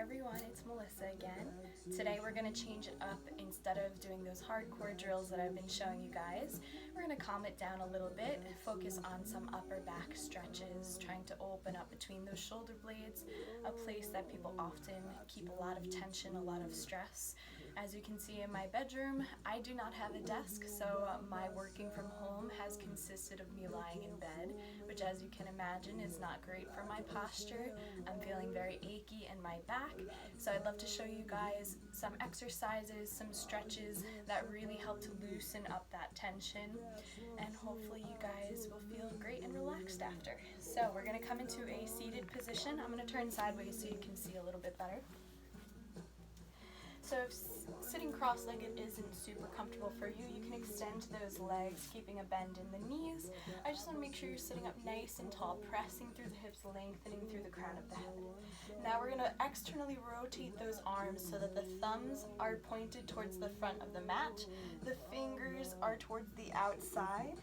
everyone, it's Melissa again. Today we're going to change it up. Instead of doing those hardcore drills that I've been showing you guys, we're going to calm it down a little bit, focus on some upper back stretches, trying to open up between those shoulder blades, a place that people often keep a lot of tension, a lot of stress. As you can see in my bedroom, I do not have a desk, so my working from home has consisted of me lying in bed, which as you can imagine is not great for my posture. I'm feeling very achy in my back, so I'd love to show you guys some exercises, some stretches that really help to loosen up that tension, and hopefully you guys will feel great and relaxed after. So we're going to come into a seated position. I'm going to turn sideways so you can see a little bit better. So if sitting cross-legged isn't super comfortable for you, you can extend those legs, keeping a bend in the knees. I just want to make sure you're sitting up nice and tall, pressing through the hips, lengthening through the crown of the head. Now we're going to externally rotate those arms so that the thumbs are pointed towards the front of the mat, the fingers are towards the outside,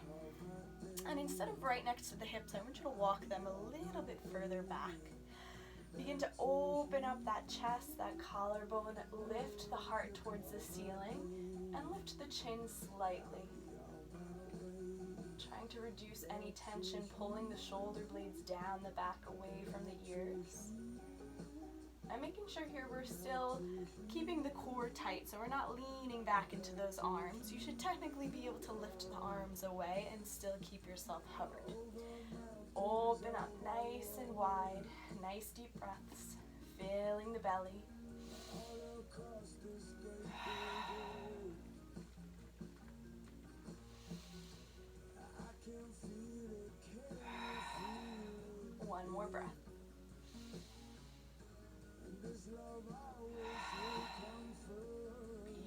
and instead of right next to the hips, I want you to walk them a little bit further back. Begin to open up that chest, that collarbone, lift the heart towards the ceiling, and lift the chin slightly. Trying to reduce any tension, pulling the shoulder blades down the back away from the ears. And making sure here we're still keeping the core tight, so we're not leaning back into those arms. You should technically be able to lift the arms away and still keep yourself hovered. Open up nice and wide, nice deep breaths, filling the belly. One more breath.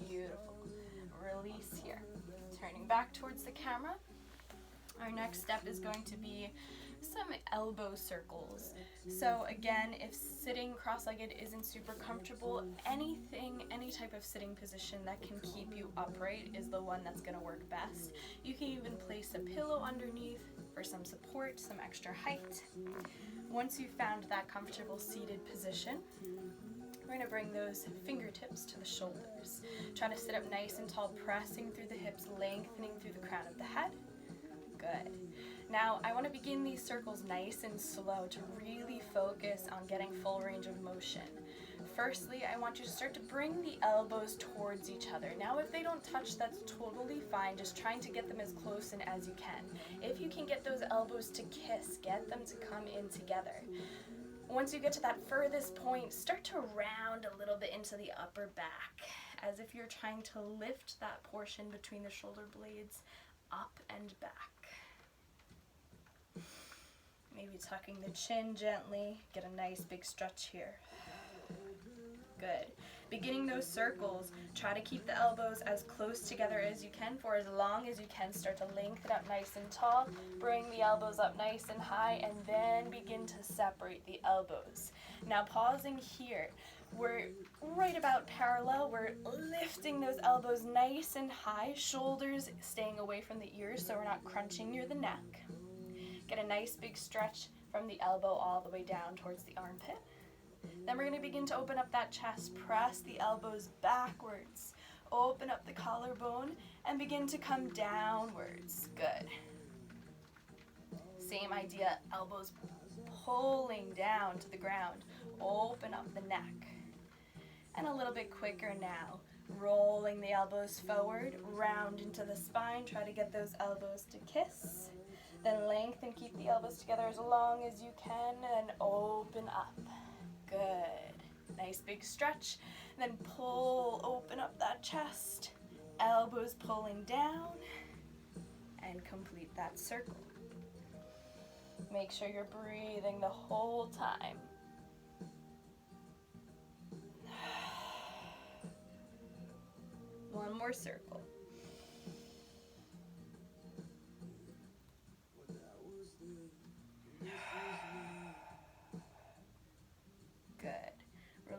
Beautiful. Release here. Turning back towards the camera. Our next step is going to be some elbow circles. So again, if sitting cross-legged isn't super comfortable, any type of sitting position that can keep you upright is the one that's going to work best. You can even place a pillow underneath for some support, some extra height. Once you've found that comfortable seated position, we're going to bring those fingertips to the shoulders. Try to sit up nice and tall, pressing through the hips, lengthening through the crown of the head. Good. Now, I want to begin these circles nice and slow to really focus on getting full range of motion. Firstly, I want you to start to bring the elbows towards each other. Now, if they don't touch, that's totally fine. Just trying to get them as close in as you can. If you can get those elbows to kiss, get them to come in together. Once you get to that furthest point, start to round a little bit into the upper back, as if you're trying to lift that portion between the shoulder blades up and back. Maybe tucking the chin gently, get a nice big stretch here. Good. Beginning those circles, try to keep the elbows as close together as you can for as long as you can. Start to lengthen up nice and tall, bring the elbows up nice and high, and then begin to separate the elbows. Now pausing here, we're right about parallel. We're lifting those elbows nice and high, shoulders staying away from the ears so we're not crunching near the neck. Get a nice big stretch from the elbow all the way down towards the armpit. Then we're going to begin to open up that chest, press the elbows backwards, open up the collarbone, and begin to come downwards. Good. Same idea, elbows pulling down to the ground, open up the neck. And a little bit quicker now, rolling the elbows forward, round into the spine, try to get those elbows to kiss. Then lengthen, keep the elbows together as long as you can, and open up. Good. Nice big stretch. Then pull, open up that chest. Elbows pulling down. And complete that circle. Make sure you're breathing the whole time. One more circle.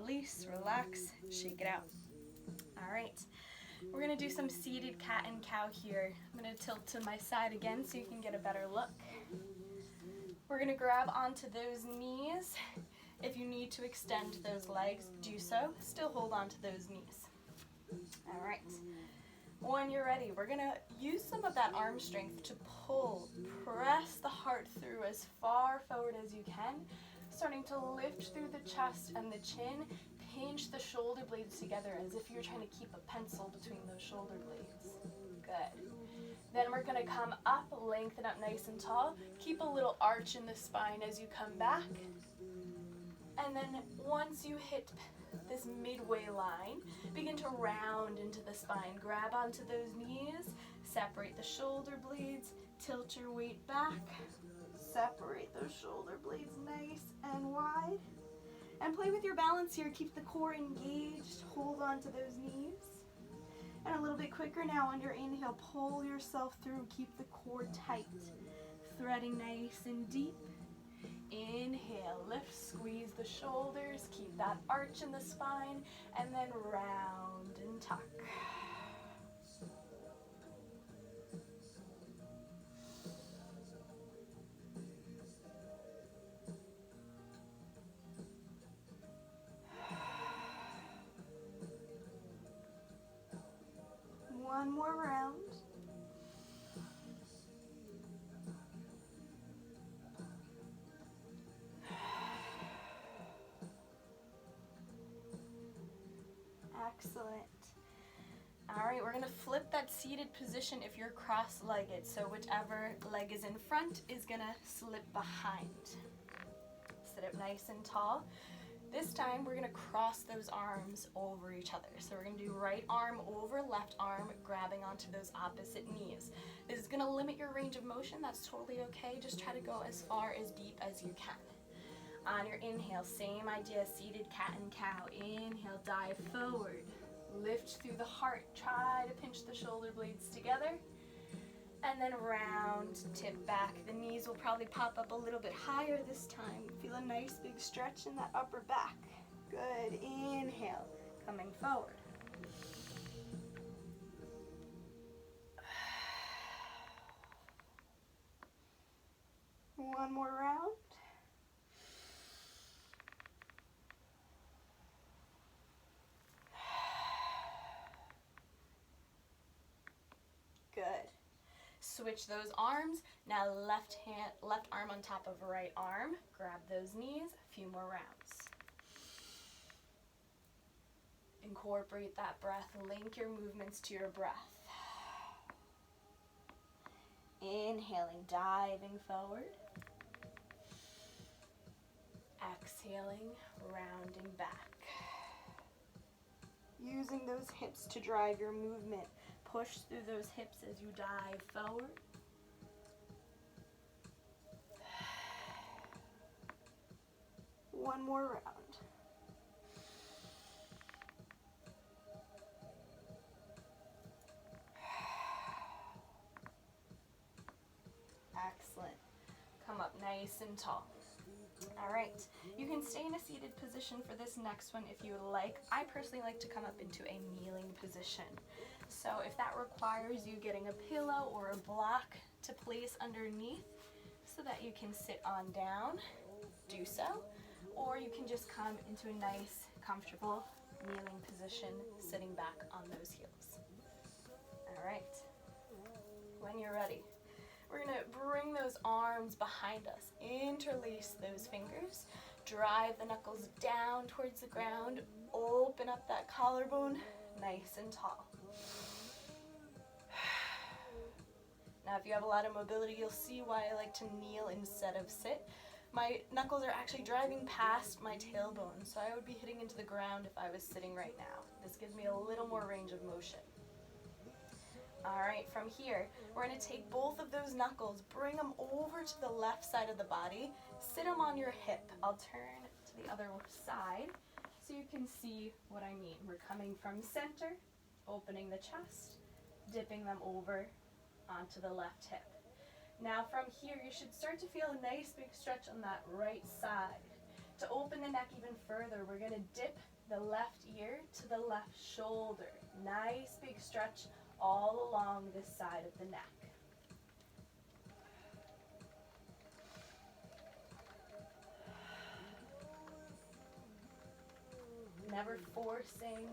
Release, relax, shake it out. All right, we're gonna do some seated cat and cow here. I'm gonna tilt to my side again so you can get a better look. We're gonna grab onto those knees If you need to extend those legs, do so. Still hold on to those knees. All right. When you're ready, we're gonna use some of that arm strength to pull, press the heart through as far forward as you can, starting to lift through the chest and the chin, pinch the shoulder blades together as if you're trying to keep a pencil between those shoulder blades. Good. Then we're gonna come up, lengthen up nice and tall, keep a little arch in the spine as you come back, and then once you hit this midway line, begin to round into the spine. Grab onto those knees, separate the shoulder blades, tilt your weight back, separate those shoulder blades nice and wide, and play with your balance here. Keep the core engaged, hold on to those knees. And a little bit quicker now on your inhale, pull yourself through, keep the core tight, threading nice and deep. Inhale, lift, squeeze the shoulders, keep that arch in the spine, and then round and tuck. One more round. Excellent. All right, we're gonna flip that seated position if you're cross-legged. So whichever leg is in front is gonna slip behind. Sit up nice and tall. This time we're gonna cross those arms over each other. So we're gonna do right arm over left arm, grabbing onto those opposite knees. This is gonna limit your range of motion. That's totally okay. Just try to go as far as deep as you can. On your inhale, same idea, seated cat and cow. Inhale, dive forward. Lift through the heart. Try to pinch the shoulder blades together. And then round, tip back. The knees will probably pop up a little bit higher this time. Feel a nice big stretch in that upper back. Good. Inhale, coming forward. One more round. Good. Switch those arms. Now left arm on top of right arm. Grab those knees. A few more rounds. Incorporate that breath. Link your movements to your breath. Inhaling, diving forward. Exhaling, rounding back. Using those hips to drive your movement. Push through those hips as you dive forward. One more round. Excellent. Come up nice and tall. All right, you can stay in a seated position for this next one if you would like. I personally like to come up into a kneeling position. So if that requires you getting a pillow or a block to place underneath so that you can sit on down, do so. Or you can just come into a nice, comfortable kneeling position, sitting back on those heels. All right, when you're ready, we're gonna bring those arms behind us, interlace those fingers, drive the knuckles down towards the ground, open up that collarbone, nice and tall. Now if you have a lot of mobility, you'll see why I like to kneel instead of sit. My knuckles are actually driving past my tailbone, so I would be hitting into the ground if I was sitting right now. This gives me a little more range of motion. All right, from here, we're gonna take both of those knuckles, bring them over to the left side of the body, sit them on your hip. I'll turn to the other side so you can see what I mean. We're coming from center, opening the chest, dipping them over onto the left hip. Now from here, you should start to feel a nice big stretch on that right side. To open the neck even further, we're gonna dip the left ear to the left shoulder. Nice big stretch all along this side of the neck. never forcing,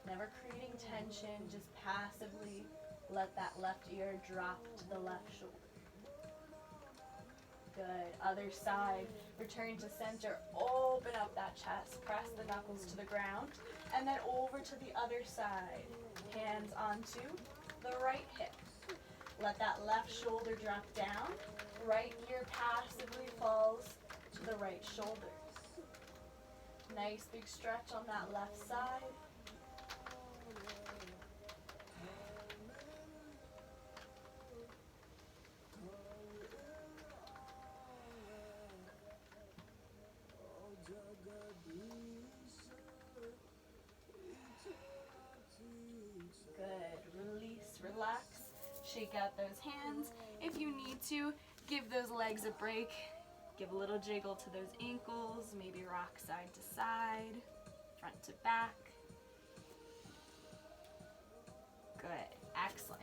never creating tension, just passively let that left ear drop to the left shoulder. Good. Other side. Return to center. Open up that chest. Press the knuckles to the ground. And then over to the other side. Hands onto the right hip. Let that left shoulder drop down. Right ear passively falls to the right shoulder. Nice big stretch on that left side. Good. Release, relax. Shake out those hands. If you need to, give those legs a break. Give a little jiggle to those ankles. Maybe rock side to side, front to back. Good. Excellent.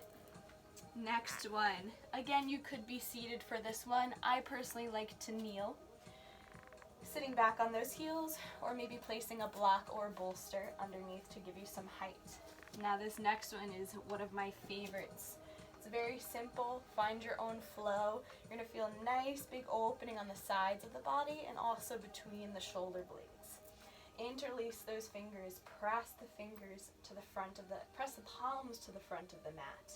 Next one. Again, you could be seated for this one. I personally like to kneel. Sitting back on those heels, or maybe placing a block or a bolster underneath to give you some height. Now this next one is one of my favorites. It's very simple. Find your own flow. You're going to feel a nice big opening on the sides of the body and also between the shoulder blades. Interlace those fingers. Press the fingers to the front of press the palms to the front of the mat.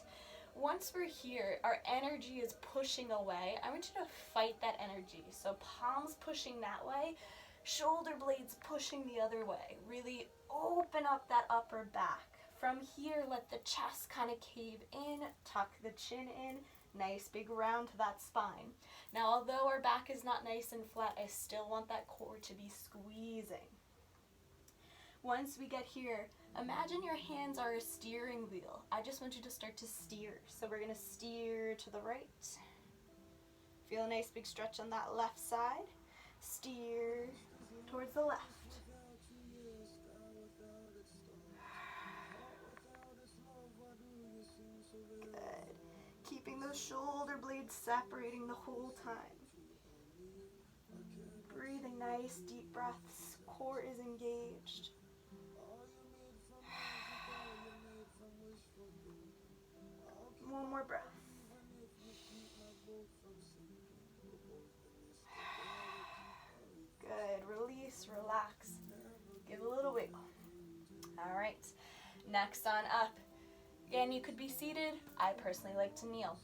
Once we're here, our energy is pushing away. I want you to fight that energy. So palms pushing that way, shoulder blades pushing the other way. Really open up that upper back. From here, let the chest kind of cave in, tuck the chin in, nice big round to that spine. Now, although our back is not nice and flat, I still want that core to be squeezing. Once we get here, imagine your hands are a steering wheel. I just want you to start to steer. So we're going to steer to the right. Feel a nice big stretch on that left side. Steer towards the left. Good. Keeping those shoulder blades separating the whole time. Breathing nice, deep breaths. Core is engaged. One more breath. Good. Release, relax. Give a little wiggle. All right. Next on up. Again, you could be seated. I personally like to kneel.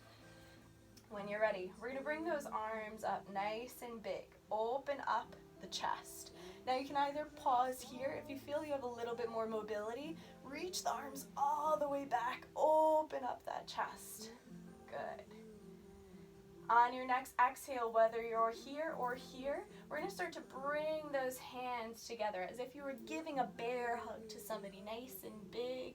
When you're ready, we're going to bring those arms up nice and big. Open up the chest. Now you can either pause here. If you feel you have a little bit more mobility, reach the arms all the way back. Open up that chest. Good. On your next exhale, whether you're here or here, we're going to start to bring those hands together as if you were giving a bear hug to somebody, nice and big.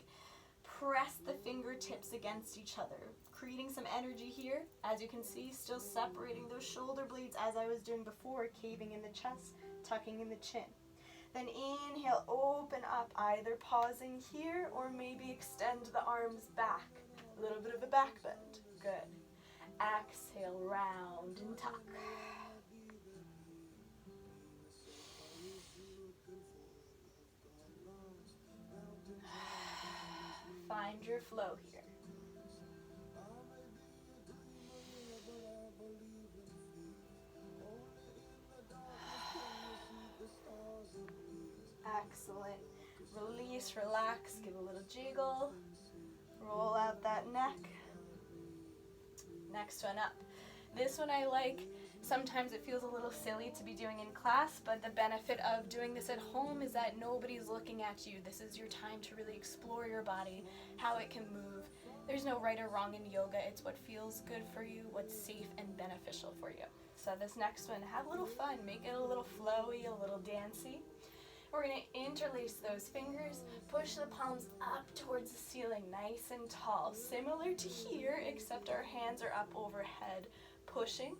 Press the fingertips against each other, creating some energy here. As you can see, still separating those shoulder blades as I was doing before, caving in the chest, tucking in the chin. Then inhale, open up, either pausing here or maybe extend the arms back. A little bit of a back bend. Good. Exhale, round and tuck. Find your flow here. Excellent. Release, relax, give a little jiggle. Roll out that neck. Next one up. This one I like. Sometimes it feels a little silly to be doing in class, but the benefit of doing this at home is that nobody's looking at you. This is your time to really explore your body, how it can move. There's no right or wrong in yoga. It's what feels good for you, what's safe and beneficial for you. So this next one, have a little fun. Make it a little flowy, a little dancey. We're going to interlace those fingers, push the palms up towards the ceiling, nice and tall. Similar to here, except our hands are up overhead, pushing.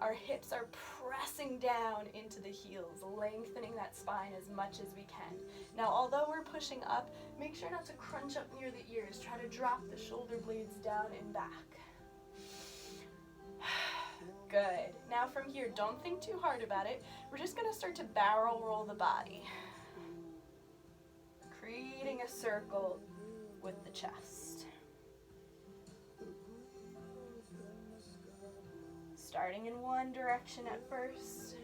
Our hips are pressing down into the heels, lengthening that spine as much as we can. Now, although we're pushing up, make sure not to crunch up near the ears. Try to drop the shoulder blades down and back. Good. Now from here, don't think too hard about it. We're just going to start to barrel roll the body. creating a circle with the chest. Starting in one direction at first,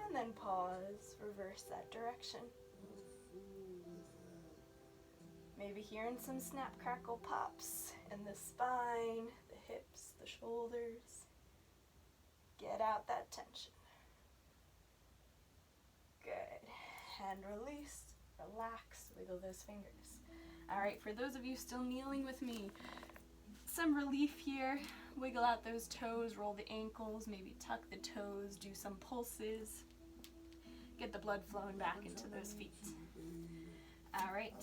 and then pause, reverse that direction. Maybe hearing some snap, crackle, pops in the spine, the hips, the shoulders. Get out that tension. Good. And release, relax, wiggle those fingers. All right, for those of you still kneeling with me, some relief here. Wiggle out those toes, roll the ankles, maybe tuck the toes, do some pulses. Get the blood flowing back into those feet. All right,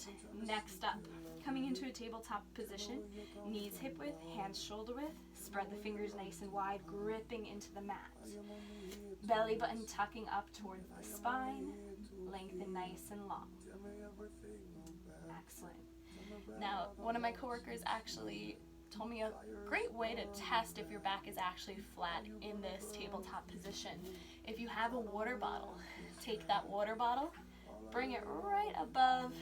next up, coming into a tabletop position, knees hip width, hands shoulder width, spread the fingers nice and wide, gripping into the mat. Belly button tucking up towards the spine, lengthen nice and long. Excellent. Now, one of my coworkers actually told me a great way to test if your back is actually flat in this tabletop position. If you have a water bottle, take that water bottle, bring it right above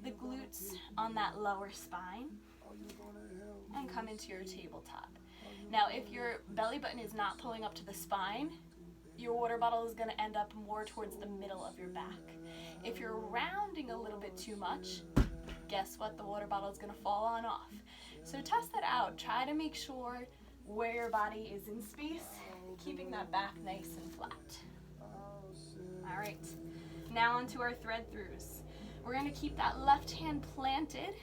the glutes on that lower spine, and come into your tabletop. Now, if your belly button is not pulling up to the spine, your water bottle is going to end up more towards the middle of your back. If you're rounding a little bit too much, guess what? The water bottle is going to fall on off. So test that out. Try to make sure where your body is in space, keeping that back nice and flat. All right, now onto our thread throughs. We're going to keep that left hand planted,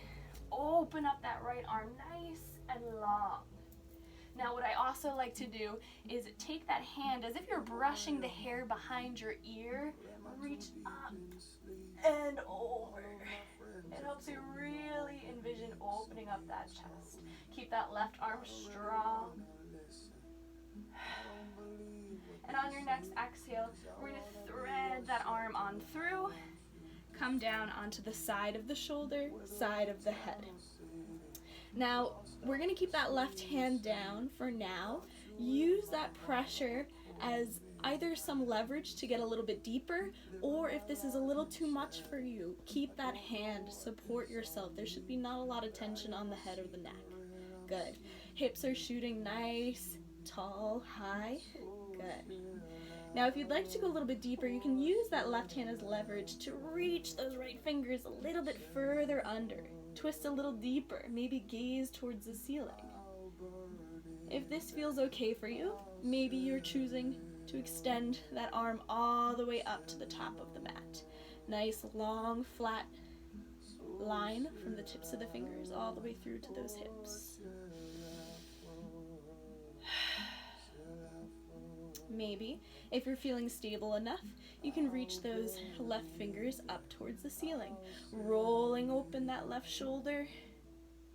open up that right arm nice and long. Now what I also like to do is take that hand as if you're brushing the hair behind your ear, reach up and over. It helps you really envision opening up that chest. Keep that left arm strong. And on your next exhale, we're going to thread that arm on through, come down onto the side of the shoulder, side of the head. Now, we're going to keep that left hand down for now. Use that pressure as either some leverage to get a little bit deeper, or if this is a little too much for you, keep that hand, support yourself. There should be not a lot of tension on the head or the neck. Good. Hips are shooting nice, tall, high. Good. Now, if you'd like to go a little bit deeper, you can use that left hand as leverage to reach those right fingers a little bit further under. Twist a little deeper, maybe gaze towards the ceiling. If this feels okay for you, maybe you're choosing to extend that arm all the way up to the top of the mat. Nice, long, flat line from the tips of the fingers all the way through to those hips. Maybe, if you're feeling stable enough, you can reach those left fingers up towards the ceiling, rolling open that left shoulder,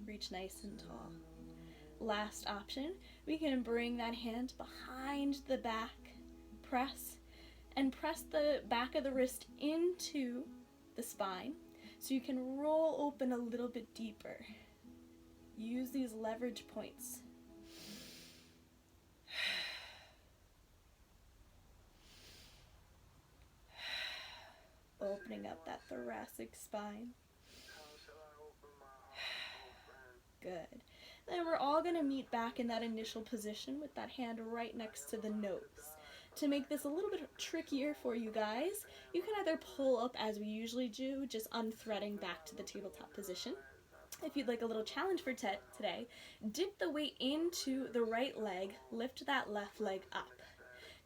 reach nice and tall. Last option, we can bring that hand behind the back, press the back of the wrist into the spine so you can roll open a little bit deeper. Use these leverage points. Opening up that thoracic spine. Good. Then we're all going to meet back in that initial position with that hand right next to the nose. To make this a little bit trickier for you guys, you can either pull up as we usually do, just unthreading back to the tabletop position. If you'd like a little challenge for today, dip the weight into the right leg, lift that left leg up.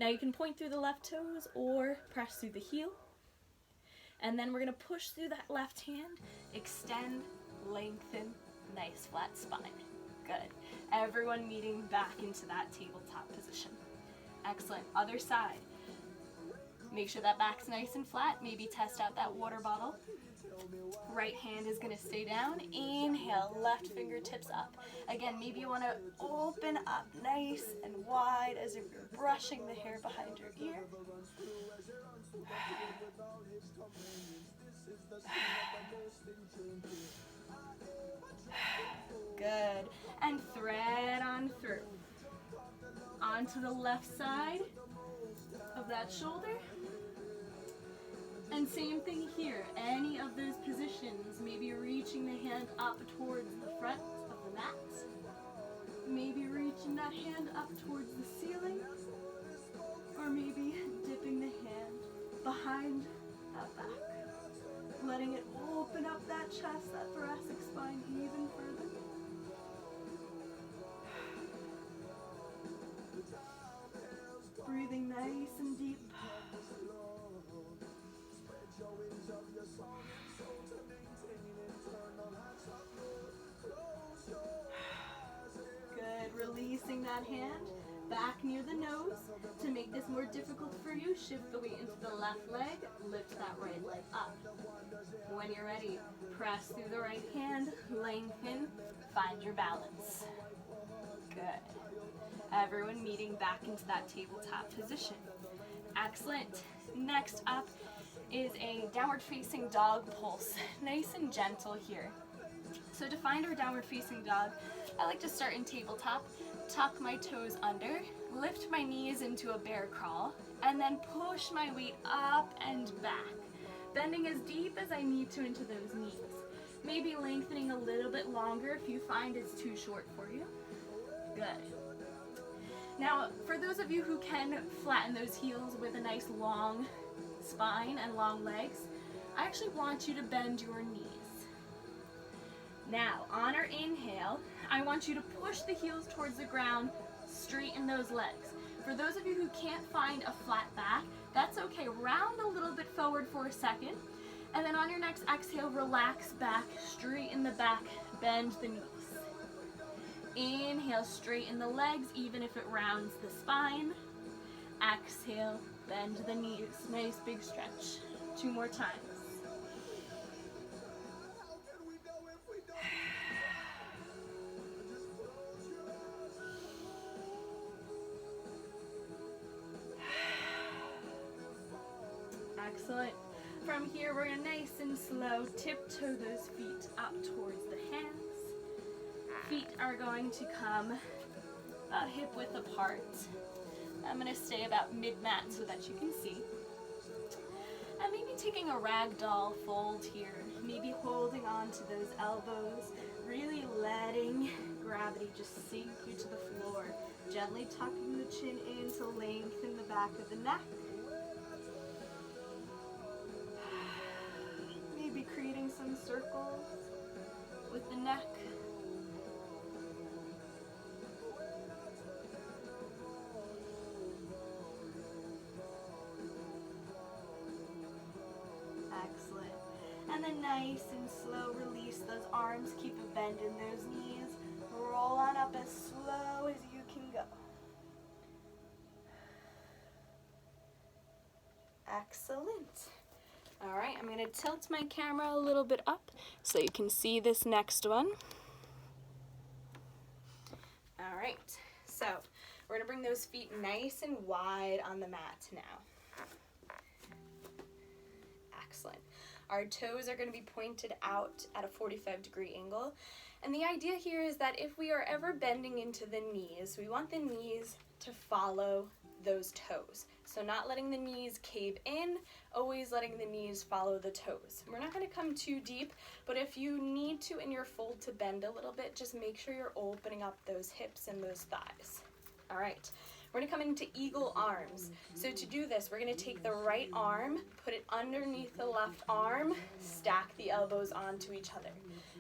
Now you can point through the left toes or press through the heel. And then we're going to push through that left hand, extend, lengthen, nice flat spine. Good. Everyone meeting back into that tabletop position. Excellent. Other side. Make sure that back's nice and flat. Maybe test out that water bottle. Right hand is going to stay down. Inhale, left fingertips up. Again, maybe you want to open up nice and wide as if you're brushing the hair behind your ear. Good. And thread on through. Onto the left side. of that shoulder. And same thing here, any of those positions, maybe reaching the hand up towards the front of the mat, maybe reaching that hand up towards the ceiling, or maybe dipping the hand behind that back, letting it open up that chest, that thoracic spine even further. Breathing nice and deep. Good, releasing that hand back near the nose. To make this more difficult for you, shift the weight into the left leg, lift that right leg up. When you're ready, press through the right hand, lengthen, find your balance. Good. Everyone meeting back into that tabletop position. Excellent. Next up is a downward facing dog pulse. Nice and gentle here. So to find our downward facing dog, I like to start in tabletop, tuck my toes under, lift my knees into a bear crawl, and then push my weight up and back, bending as deep as I need to into those knees. Maybe lengthening a little bit longer if you find it's too short for you. Good. Now, for those of you who can flatten those heels with a nice long spine and long legs, I actually want you to bend your knees. Now, on our inhale, I want you to push the heels towards the ground, straighten those legs. For those of you who can't find a flat back, that's okay. Round a little bit forward for a second, and then on your next exhale, relax back, straighten the back, bend the knees. Inhale, straighten the legs, even if it rounds the spine. Exhale, bend the knees. Nice big stretch. 2 more times. Excellent. From here, we're going to nice and slow tiptoe those feet up towards the hands. Feet are going to come about hip width apart. I'm going to stay about mid-mat so that you can see. And maybe taking a ragdoll fold here, maybe holding on to those elbows, really letting gravity just sink you to the floor. Gently tucking the chin in to lengthen the back of the neck. Maybe creating some circles with the neck. Excellent. And then nice and slow, release those arms, keep a bend in those knees. Roll on up as slow as you can go. Excellent. All right, I'm going to tilt my camera a little bit up so you can see this next one. All right, so we're going to bring those feet nice and wide on the mat now. Excellent. Our toes are going to be pointed out at a 45-degree angle. And the idea here is that if we are ever bending into the knees, we want the knees to follow those toes. So not letting the knees cave in, always letting the knees follow the toes. We're not going to come too deep, but if you need to in your fold to bend a little bit, just make sure you're opening up those hips and those thighs. All right. We're going to come into eagle arms. So to do this, we're going to take the right arm, put it underneath the left arm, stack the elbows onto each other.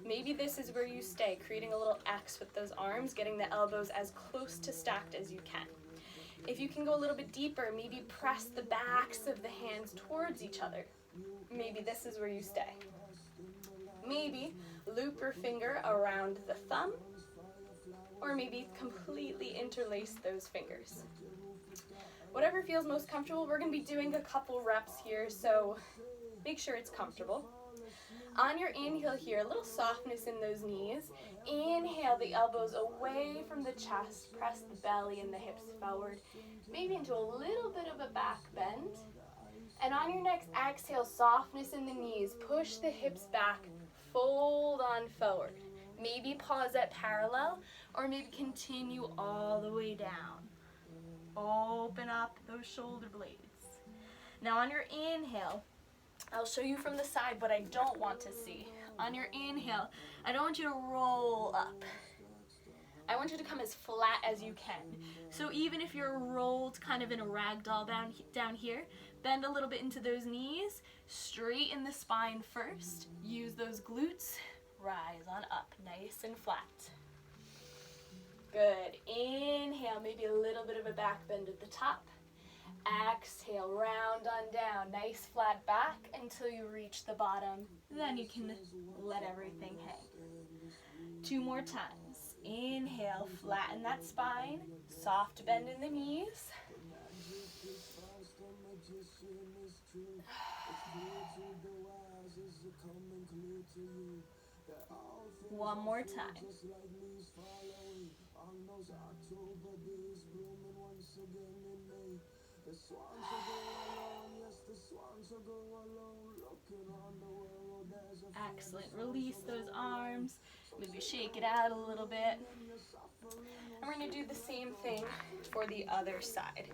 Maybe this is where you stay, creating a little X with those arms, getting the elbows as close to stacked as you can. If you can go a little bit deeper, maybe press the backs of the hands towards each other. Maybe this is where you stay. Maybe loop your finger around the thumb, or maybe completely interlace those fingers. Whatever feels most comfortable, we're going to be doing a couple reps here, so make sure it's comfortable. On your inhale here, a little softness in those knees. Inhale the elbows away from the chest, press the belly and the hips forward, maybe into a little bit of a back bend. And on your next exhale, softness in the knees, push the hips back, fold on forward. Maybe pause at parallel, or maybe continue all the way down. Open up up those shoulder blades. Now on your inhale, I'll show you from the side what I don't want to see. On your inhale, I don't want you to roll up. I want you to come as flat as you can. So even if you're rolled kind of in a ragdoll down here, bend a little bit into those knees, straighten the spine first, use those glutes, rise on up, nice and flat. Good. Inhale, maybe a little bit of a back bend at the top. Exhale, round on down, nice flat back until you reach the bottom. Then you can let everything hang. 2 more times. Inhale, flatten that spine, soft bend in the knees. One more time. Excellent. Release those arms. Maybe shake it out a little bit. And we're going to do the same thing for the other side.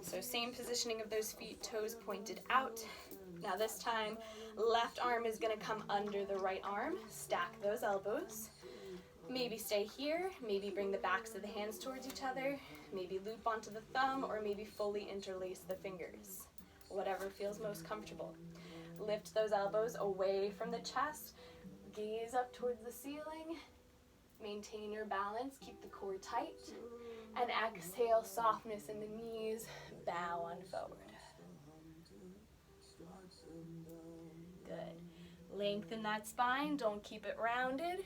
So same positioning of those feet, toes pointed out. Now this time, left arm is going to come under the right arm. Stack those elbows. Maybe stay here, maybe bring the backs of the hands towards each other, maybe loop onto the thumb, or maybe fully interlace the fingers. Whatever feels most comfortable. Lift those elbows away from the chest, gaze up towards the ceiling, maintain your balance, keep the core tight, and exhale, softness in the knees, bow on forward. Good. Lengthen that spine, don't keep it rounded.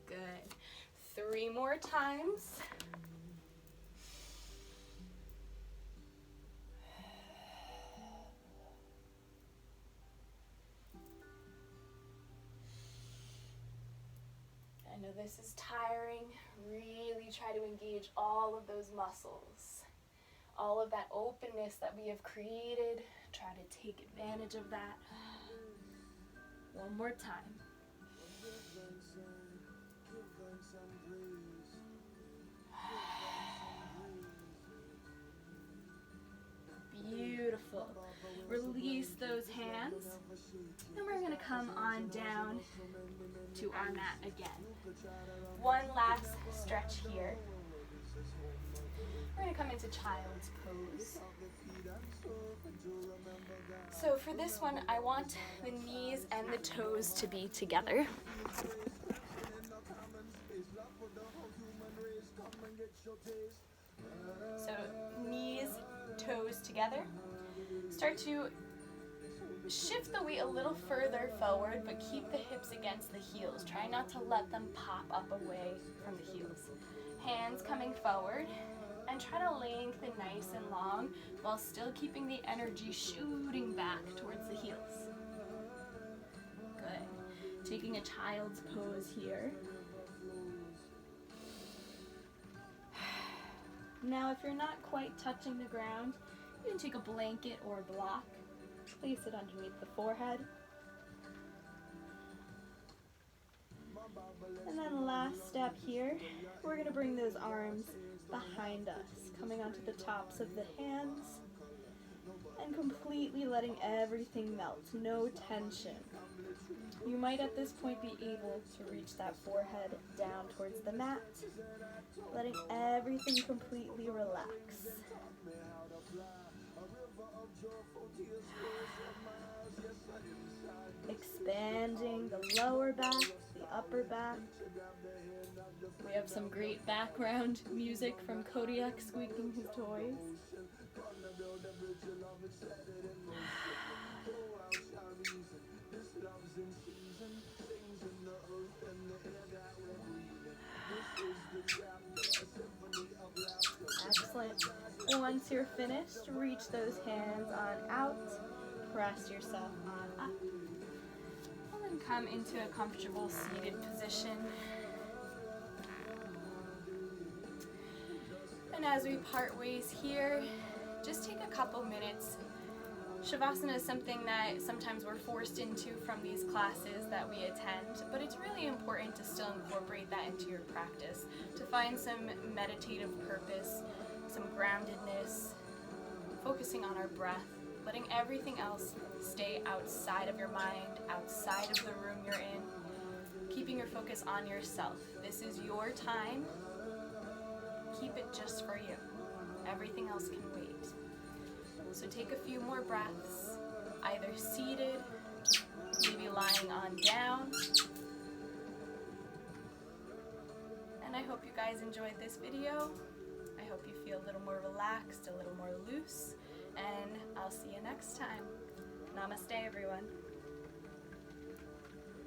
Good. 3 more times. I know this is tiring. Really try to engage all of those muscles. All of that openness that we have created. Try to take advantage of that. One more time. Beautiful. Release those hands. And we're going to come on down to our mat again. One last stretch here. We're going to come into child's pose. So for this one, I want the knees and the toes to be together. So knees, toes together. Start to shift the weight a little further forward, but keep the hips against the heels. Try not to let them pop up away from the heels. Hands coming forward. And try to lengthen nice and long while still keeping the energy shooting back towards the heels. Good. Taking a child's pose here. Now if you're not quite touching the ground, you can take a blanket or a block, place it underneath the forehead. And then last step here, we're going to bring those arms behind us, coming onto the tops of the hands and completely letting everything melt, no tension. You might at this point be able to reach that forehead down towards the mat, letting everything completely relax. Expanding the lower back, the upper back. We have some great background music from Kodiak squeaking his toys. Excellent. Once you're finished, reach those hands on out, press yourself on up, and then come into a comfortable seated position. And as we part ways here, just take a couple minutes Shavasana is something that sometimes we're forced into from these classes that we attend, but it's really important to still incorporate that into your practice, to find some meditative purpose, some groundedness, focusing on our breath, letting everything else stay outside of your mind, outside of the room you're in, keeping your focus on yourself. This is your time. Keep it just for you. Everything else can wait. So take a few more breaths, either seated, maybe lying on down. And I hope you guys enjoyed this video. I hope you feel a little more relaxed, a little more loose, and I'll see you next time. Namaste, everyone.